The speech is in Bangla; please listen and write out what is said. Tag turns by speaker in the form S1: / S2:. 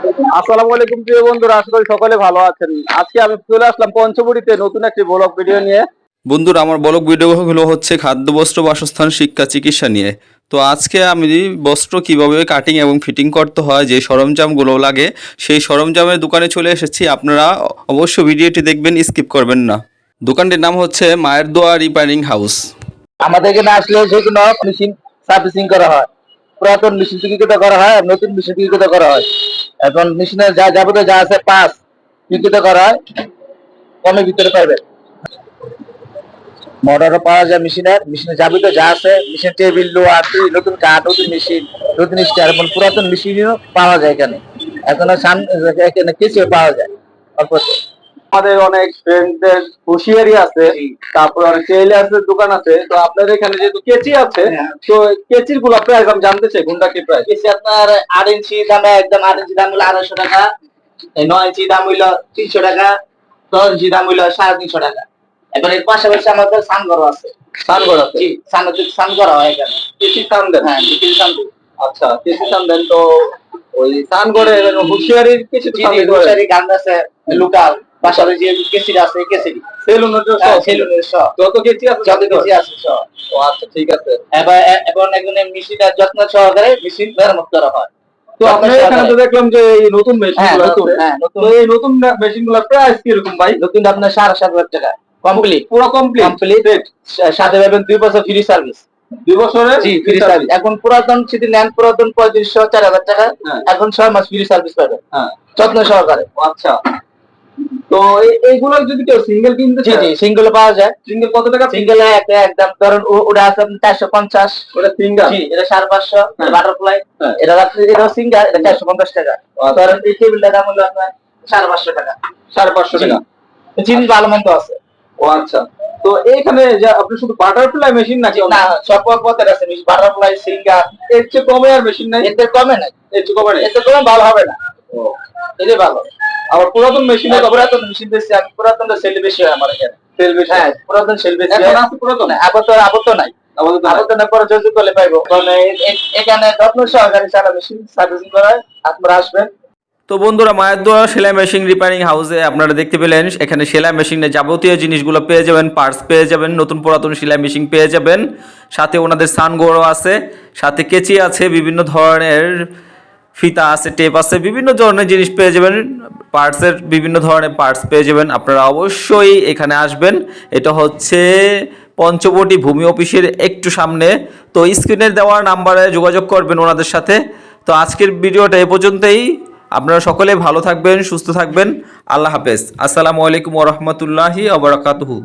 S1: আসসালামু আলাইকুম প্রিয় বন্ধুরা, আশা করি সকলে ভালো আছেন। আজকে আমি চলে আসলাম পঞ্চবটিতে নতুন একটি ব্লগ ভিডিও নিয়ে।
S2: বন্ধুরা, আমার ব্লগ ভিডিওগুলো হচ্ছে খাদ্য, বস্ত্র, বাসস্থান, শিক্ষা, চিকিৎসা নিয়ে। তো আজকে আমি বস্ত্র কিভাবে কাটিং এবং ফিটিং করতে হয়, যে সরঞ্জামগুলো লাগে, সেই সরঞ্জামের দোকানে চলে এসেছি। আপনারা অবশ্যই ভিডিওটি দেখবেন, স্কিপ করবেন না। দোকানটির নাম হচ্ছে মায়ের দোয়া রিপেয়ারিং হাউস।
S1: আমাদের এখানে আসলে যে কোনো মেশিন সার্ভিসিং করা হয়, পুরাতন মেশিন বিক্রিত করা হয়, নতুন মেশিন বিক্রিত করা হয়। এখন মেশিনের যা যাবতীয় যা আছে পাস বিক্রিত করা হয়, কমের ভিতরে পাইবেন। মোটরও পাওয়া যায়, মেশিনের যাবতীয় যা আছে, মেশিন টেবিল, লোহার, নতুন কাঠ, নতুন মেশিন, নতুন স্টার এবং পুরাতন মেশিনও পাওয়া যায় এখানে। এখন এখানে কেসিও পাওয়া যায় অল্প। আমাদের অনেক ফ্রেন্ডদের হুঁশিয়ারি আছে, তারপর অনেক টেইলার্সের দোকান আছে। তো আপনাদের এখানে যেহেতু কেচি আছে, তো কেচির গুলো প্রাইস আমি জানতে চাই, কোনটা কি প্রাইস?
S3: কেচি আপনার 8 ইঞ্চি দামে, একদম 8 ইঞ্চি দাম হলো 250 টাকা, 9 ইঞ্চি দাম হইলো 300 টাকা, 10 ইঞ্চি দাম হইলো 350 টাকা। এবার এর পাশাপাশি আমাদের সানগর আছে।
S1: সানগর আছে?
S3: জি, সান করা হয় এখানে।
S1: কেচি সান দেন?
S3: হ্যাঁ, কেচি সান দিই।
S1: আচ্ছা, কেচি সান দেন। তো ওই সানগরে হুঁশিয়ারির কিছু
S3: হুঁশিয়ারি গান আছে, লোকাল পাশাপাশি যে কেসির আছে, কেসির সেলুনের সব
S1: যত কেচি আছে,
S3: যত কেচি আছে সব।
S1: ও আচ্ছা, ঠিক আছে।
S3: এবার এখন একজন মেশিনটা যত্ন সহকারে মেশিন মেরামত করা হয়।
S1: তো আপনার এখানে তো দেখলাম যে এই নতুন মেশিন গুলো আছে।
S3: নতুন।
S1: তো এই নতুন মেশিন গুলোর প্রাইস কি রকম ভাই?
S3: নতুন আপনার 7,500 টাকা কমপ্লিট,
S1: পুরো কমপ্লিট
S3: সাথে পাবেন 2 বছর ফ্রি সার্ভিস।
S1: 2 বছরের
S3: জি, ফ্রি সার্ভিস। এখন পুরাতন যদি নেন, পুরাতন 3500 4000 টাকা, এখন 6 মাস ফ্রি সার্ভিস পাবেন।
S1: হ্যাঁ,
S3: যত্ন সহকারে।
S1: আচ্ছা। তো এইগুলো যদি কেউ সিঙ্গেল কিনতে চায়?
S3: জি, সিঙ্গেল পাওয়া যায়।
S1: সিঙ্গেল কত টাকা?
S3: সিঙ্গেল একদম ধরুন ওটা আছে 450।
S1: ওটা সিঙ্গেল?
S3: জি, এটা 550। বাটারফ্লাই এটা এটা সিঙ্গেল, এটা 450 টাকা। ধরুন এই টেবিলটার দাম হলো আপনার 550 টাকা।
S1: 550 টাকা।
S3: জিনিস ভালো মন্দ আছে।
S1: ও আচ্ছা। তো এইখানে যে আপনি শুধু বাটারফ্লাই মেশিন নাকি?
S3: না, সব পথের আছে মেশিন, বাটারফ্লাই, সিঙ্গার।
S1: এর চেয়ে কমে আর মেশিন নাই?
S3: এতে কমে নাই।
S1: এর চেয়ে কমে নাই?
S3: এতে কমে ভালো হবে না।
S1: ও,
S3: এটাই ভালো।
S1: আবার পুরাতন মেশিনে
S3: পুরাতন মেশিন বেশি, আমি পুরাতন সেল বেশি হয় আমার এখানে।
S1: সেল বেশি?
S3: হ্যাঁ, পুরাতন সেল বেশি।
S1: এখন আছে পুরাতন?
S3: আপাতত নাই। আপাতত পরে যোগাযোগ করলে পাইবো। কারণ এখানে যত্ন সহকারে সারা মেশিন সার্ভিসিং করা হয়। আপনারা আসবেন।
S2: তো বন্ধুরা, মায়ের দোয়া সেলাই মেশিন রিপেয়ারিং হাউসে আপনারা দেখতে পেলেন, এখানে সেলাই মেশিনের যাবতীয় জিনিসগুলো পেয়ে যাবেন, পার্টস পেয়ে যাবেন, নতুন পুরাতন সেলাই মেশিন পেয়ে যাবেন, সাথে ওনাদের সানগোরও আছে, সাথে কেচি আছে, বিভিন্ন ধরনের ফিতা আছে, টেপ আছে, বিভিন্ন ধরনের জিনিস পেয়ে যাবেন, পার্টসের বিভিন্ন ধরনের পার্টস পেয়ে যাবেন। আপনারা অবশ্যই এখানে আসবেন। এটা হচ্ছে পঞ্চবটি ভূমি অফিসের একটু সামনে। তো স্ক্রিনের দেওয়া নাম্বারে যোগাযোগ করবেন ওনাদের সাথে। তো আজকের ভিডিওটা এ পর্যন্তই। আপনারা সকলে ভালো থাকবেন, সুস্থ থাকবেন। আল্লাহ হাফেজ। আসসালামু আলাইকুম ওয়া রাহমাতুল্লাহি ওয়া বারাকাতুহু।